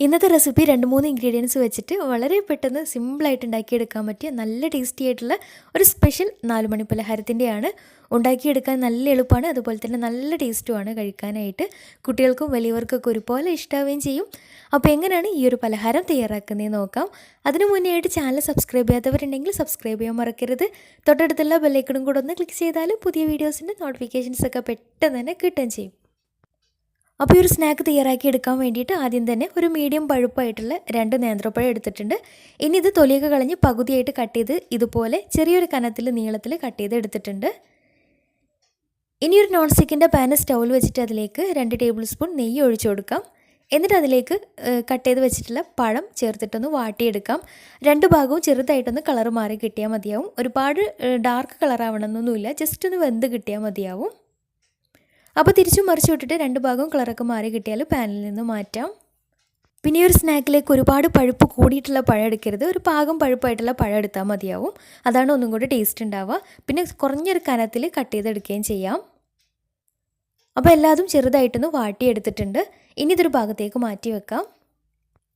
ഇന്നത്തെ recipe 2-3 ingredients വെച്ചിട്ട് വളരെ പെട്ടെന്ന് സിമ്പിളായിട്ട് ഉണ്ടാക്കിയെടുക്കാൻ പറ്റിയ നല്ല ടേസ്റ്റി ആയിട്ടുള്ള ഒരു സ്പെഷ്യൽ 4 മണി പലഹാരത്തിൻ്റെയാണ്. ഉണ്ടാക്കിയെടുക്കാൻ നല്ല എളുപ്പമാണ്, അതുപോലെ തന്നെ നല്ല ടേസ്റ്റുമാണ് കഴിക്കാനായിട്ട്. കുട്ടികൾക്കും വലിയവർക്കൊക്കെ ഒരുപോലെ ഇഷ്ടാവുകയും ചെയ്യും. അപ്പോൾ എങ്ങനെയാണ് ഈ ഒരു പലഹാരം തയ്യാറാക്കുന്നതെന്ന് നോക്കാം. അതിനു മുന്നേ ആയിട്ട് ചാനൽ സബ്സ്ക്രൈബ് ചെയ്യാത്തവരുണ്ടെങ്കിൽ സബ്സ്ക്രൈബ് ചെയ്യാൻ മറക്കരുത്. തൊട്ടടുത്തുള്ള ബെല്ലൈക്കണും കൂടെ ഒന്ന് ക്ലിക്ക് ചെയ്താൽ പുതിയ വീഡിയോസിൻ്റെ നോട്ടിഫിക്കേഷൻസൊക്കെ പെട്ടെന്ന് തന്നെ കിട്ടുകയും ചെയ്യും. അപ്പോൾ ഈ ഒരു സ്നാക്ക് തയ്യാറാക്കി എടുക്കാൻ വേണ്ടിയിട്ട് ആദ്യം തന്നെ ഒരു മീഡിയം പഴുപ്പായിട്ടുള്ള 2 നേന്ത്രപ്പഴം എടുത്തിട്ടുണ്ട്. ഇനി ഇത് തൊലിയൊക്കെ കളഞ്ഞ് പകുതിയായിട്ട് കട്ട് ചെയ്ത് ഇതുപോലെ ചെറിയൊരു കനത്തിൽ നീളത്തിൽ കട്ട് ചെയ്ത് എടുത്തിട്ടുണ്ട്. ഇനി ഒരു നോൺ സ്റ്റിക്കിൻ്റെ പാന് സ്റ്റൗവിൽ വെച്ചിട്ട് അതിലേക്ക് 2 ടേബിൾ സ്പൂൺ നെയ്യ് ഒഴിച്ചു കൊടുക്കാം. എന്നിട്ട് അതിലേക്ക് കട്ട് ചെയ്ത് വെച്ചിട്ടുള്ള പഴം ചേർത്തിട്ടൊന്ന് വാട്ടിയെടുക്കാം. 2 ഭാഗവും ചെറുതായിട്ടൊന്ന് കളർ മാറി കിട്ടിയാൽ മതിയാവും. ഒരുപാട് ഡാർക്ക് കളർ ആവണമെന്നൊന്നുമില്ല, ജസ്റ്റ് ഒന്ന് വെന്ത് കിട്ടിയാൽ മതിയാവും. അപ്പോൾ തിരിച്ചും മറിച്ചു വിട്ടിട്ട് 2 ഭാഗവും കളറൊക്കെ മാറി കിട്ടിയാൽ പാനിൽ നിന്ന് മാറ്റാം. പിന്നെ ഈ ഒരു സ്നാക്കിലേക്ക് ഒരുപാട് പഴുപ്പ് കൂടിയിട്ടുള്ള പഴം എടുക്കരുത്, ഒരു പാകം പഴുപ്പായിട്ടുള്ള പഴം എടുത്താൽ മതിയാവും. അതാണ് ഒന്നും കൂടി ടേസ്റ്റ് ഉണ്ടാവുക. പിന്നെ കുറഞ്ഞൊരു കനത്തിൽ കട്ട് ചെയ്തെടുക്കുകയും ചെയ്യാം. അപ്പോൾ എല്ലാതും ചെറുതായിട്ടൊന്ന് വാട്ടിയെടുത്തിട്ടുണ്ട്. ഇനി ഇതൊരു ഭാഗത്തേക്ക് മാറ്റി വെക്കാം.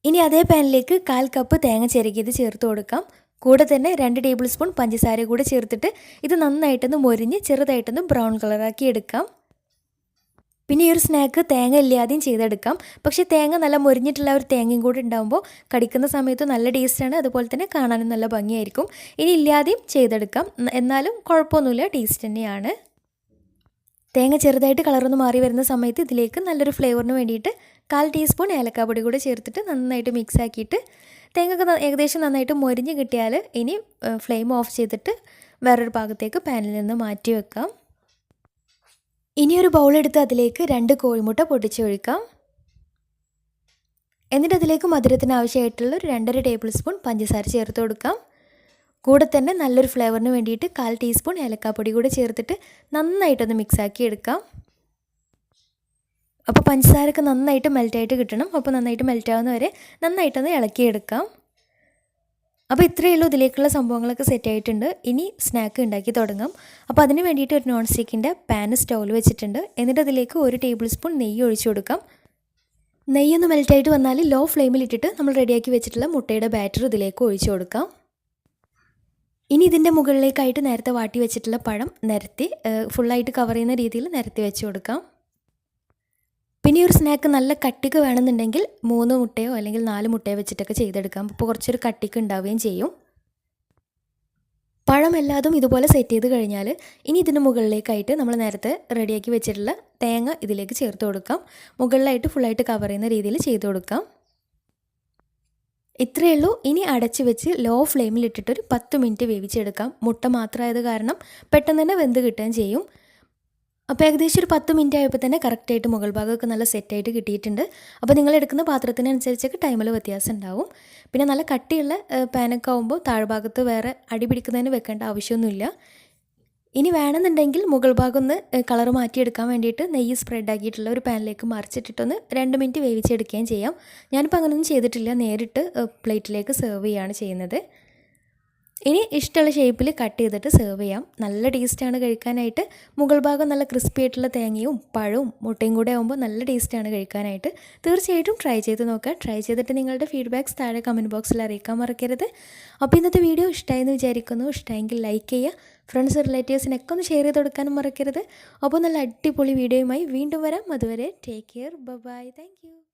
ഇനി അതേ പാനിലേക്ക് 1/4 കപ്പ് തേങ്ങ ചിരകിയത് ചേർത്ത് കൊടുക്കാം. കൂടെ തന്നെ 2 ടേബിൾ സ്പൂൺ പഞ്ചസാര കൂടെ ചേർത്തിട്ട് ഇത് നന്നായിട്ടൊന്ന് മൊരിഞ്ഞ് ചെറുതായിട്ടൊന്ന് ബ്രൗൺ കളറാക്കി എടുക്കാം. പിന്നെ ഈ ഒരു സ്നാക്ക് തേങ്ങ ഇല്ലാതെയും ചെയ്തെടുക്കാം. പക്ഷേ തേങ്ങ നല്ല മൊരിഞ്ഞിട്ടുള്ള ഒരു തേങ്ങയും കൂടി ഉണ്ടാകുമ്പോൾ കടിക്കുന്ന സമയത്ത് നല്ല ടേസ്റ്റാണ്, അതുപോലെ തന്നെ കാണാനും നല്ല ഭംഗിയായിരിക്കും. ഇനി ഇല്ലാതെയും ചെയ്തെടുക്കാം, എന്നാലും കുഴപ്പമൊന്നുമില്ല, ടേസ്റ്റ് തന്നെയാണ്. തേങ്ങ ചെറുതായിട്ട് കളറൊന്ന് മാറി വരുന്ന സമയത്ത് ഇതിലേക്ക് നല്ലൊരു ഫ്ലേവറിന് വേണ്ടിയിട്ട് 1/4 ടീസ്പൂൺ ഏലക്കാപ്പൊടി കൂടി ചേർത്തിട്ട് നന്നായിട്ട് മിക്സ് ആക്കിയിട്ട് തേങ്ങ ഏകദേശം നന്നായിട്ട് മൊരിഞ്ഞ് കിട്ടിയാൽ ഇനി ഫ്ലെയിം ഓഫ് ചെയ്തിട്ട് വേറൊരു ഭാഗത്തേക്ക് പാനിൽ നിന്ന് മാറ്റി വെക്കാം. ഇനിയൊരു ബൗളെടുത്ത് അതിലേക്ക് 2 കോഴിമുട്ട പൊട്ടിച്ചൊഴിക്കാം. എന്നിട്ട് അതിലേക്ക് മധുരത്തിന് ആവശ്യമായിട്ടുള്ള ഒരു 2.5 ടേബിൾ സ്പൂൺ പഞ്ചസാര ചേർത്ത് കൊടുക്കാം. കൂടെ തന്നെ നല്ലൊരു ഫ്ലേവറിന് വേണ്ടിയിട്ട് 1/4 ടീസ്പൂൺ ഏലക്കാപ്പൊടി കൂടെ ചേർത്തിട്ട് നന്നായിട്ടൊന്ന് മിക്സാക്കി എടുക്കാം. അപ്പോൾ പഞ്ചസാരയൊക്കെ നന്നായിട്ട് മെൽറ്റായിട്ട് കിട്ടണം. അപ്പോൾ നന്നായിട്ട് മെൽറ്റാവുന്ന വരെ നന്നായിട്ടൊന്ന് ഇളക്കിയെടുക്കാം. അപ്പോൾ ഇത്രയേ ഉള്ളൂ, ഇതിലേക്കുള്ള സംഭവങ്ങളൊക്കെ സെറ്റ് ആയിട്ടുണ്ട്. ഇനി സ്നാക്ക് ഉണ്ടാക്കി തുടങ്ങാം. അപ്പോൾ അതിന് വേണ്ടിയിട്ട് ഒരു നോൺ സ്റ്റിക്കിൻ്റെ പാൻ സ്റ്റൗവിൽ വെച്ചിട്ടുണ്ട്. എന്നിട്ട് അതിലേക്ക് 1 ടേബിൾ സ്പൂൺ നെയ്യ് ഒഴിച്ചു കൊടുക്കാം. നെയ്യൊന്ന് മെൽറ്റായിട്ട് വന്നാൽ ലോ ഫ്ലെയിമിൽ ഇട്ടിട്ട് നമ്മൾ റെഡിയാക്കി വെച്ചിട്ടുള്ള മുട്ടയുടെ ബാറ്റർ ഇതിലേക്ക് ഒഴിച്ചു കൊടുക്കാം. ഇനി ഇതിൻ്റെ മുകളിലേക്കായിട്ട് നേരത്തെ വാട്ടി വെച്ചിട്ടുള്ള പഴം നിരത്തി ഫുള്ളായിട്ട് കവർ ചെയ്യുന്ന രീതിയിൽ നിരത്തി വെച്ച് കൊടുക്കാം. പിന്നെ ഒരു സ്നാക്ക് നല്ല കട്ടിക്ക് വേണമെന്നുണ്ടെങ്കിൽ 3 മുട്ടയോ അല്ലെങ്കിൽ 4 മുട്ടയോ വെച്ചിട്ടൊക്കെ ചെയ്തെടുക്കാം. അപ്പോൾ കുറച്ചൊരു കട്ടിക്ക് ഉണ്ടാവുകയും ചെയ്യും. പഴം എല്ലാതും ഇതുപോലെ സെറ്റ് ചെയ്ത് കഴിഞ്ഞാൽ ഇനി ഇതിന് മുകളിലേക്കായിട്ട് നമ്മൾ നേരത്തെ റെഡിയാക്കി വെച്ചിട്ടുള്ള തേങ്ങ ഇതിലേക്ക് ചേർത്ത് കൊടുക്കാം. മുകളിലായിട്ട് ഫുള്ളായിട്ട് കവർ ചെയ്യുന്ന രീതിയിൽ ചെയ്ത് കൊടുക്കാം. ഇത്രയേ ഉള്ളൂ. ഇനി അടച്ച് വെച്ച് ലോ ഫ്ലെയിമിൽ ഇട്ടിട്ടൊരു 10 മിനിറ്റ് വേവിച്ചെടുക്കാം. മുട്ട മാത്രമായത് കാരണം പെട്ടെന്ന് തന്നെ വെന്ത് കിട്ടുകയും ചെയ്യും. അപ്പോൾ ഏകദേശം ഒരു 10 മിനിറ്റ് ആയപ്പോൾ തന്നെ കറക്റ്റായിട്ട് മുകൾ ഭാഗമൊക്കെ നല്ല സെറ്റായിട്ട് കിട്ടിയിട്ടുണ്ട്. അപ്പോൾ നിങ്ങൾ എടുക്കുന്ന പാത്രത്തിനനുസരിച്ചൊക്കെ ടൈമിൽ വ്യത്യാസം ഉണ്ടാവും. പിന്നെ നല്ല കട്ടിയുള്ള പാനൊക്കെ ആകുമ്പോൾ താഴ്ഭാഗത്ത് വേറെ അടി പിടിക്കുന്നതിന് വെക്കേണ്ട ആവശ്യമൊന്നുമില്ല. ഇനി വേണമെന്നുണ്ടെങ്കിൽ മുകൾ ഭാഗം ഒന്ന് കളർ മാറ്റിയെടുക്കാൻ വേണ്ടിയിട്ട് നെയ്യ് സ്പ്രെഡ് ആക്കിയിട്ടുള്ള ഒരു പാനിലേക്ക് മറിച്ചിട്ടിട്ടൊന്ന് 2 മിനിറ്റ് വേവിച്ചെടുക്കുകയും ചെയ്യാം. ഞാനിപ്പോൾ അങ്ങനെയൊന്നും ചെയ്തിട്ടില്ല, നേരിട്ട് പ്ലേറ്റിലേക്ക് സെർവ് ചെയ്യുകയാണ് ചെയ്യുന്നത്. ഇനി ഇഷ്ടമുള്ള ഷേപ്പിൽ കട്ട് ചെയ്തിട്ട് സെർവ് ചെയ്യാം. നല്ല ടേസ്റ്റാണ് കഴിക്കാനായിട്ട്. മുകൾ ഭാഗം നല്ല ക്രിസ്പി ആയിട്ടുള്ള തേങ്ങയും പഴവും മുട്ടയും കൂടെ ആകുമ്പോൾ നല്ല ടേസ്റ്റാണ് കഴിക്കാനായിട്ട്. തീർച്ചയായിട്ടും ട്രൈ ചെയ്ത് നോക്കുക. ട്രൈ ചെയ്തിട്ട് നിങ്ങളുടെ ഫീഡ്ബാക്ക്സ് താഴെ കമൻറ്റ് ബോക്സിൽ അറിയിക്കാൻ മറക്കരുത്. അപ്പോൾ ഇന്നത്തെ വീഡിയോ ഇഷ്ടമായെന്ന് വിചാരിക്കുന്നു. ഇഷ്ടമെങ്കിൽ ലൈക്ക് ചെയ്യുക, ഫ്രണ്ട്സ് റിലേറ്റീവ്സിനൊക്കെ ഒന്ന് ഷെയർ ചെയ്ത് കൊടുക്കാനും മറക്കരുത്. അപ്പോൾ നല്ല അടിപൊളി വീഡിയോയുമായി വീണ്ടും വരാം. അതുവരെ take care, bye, thank U.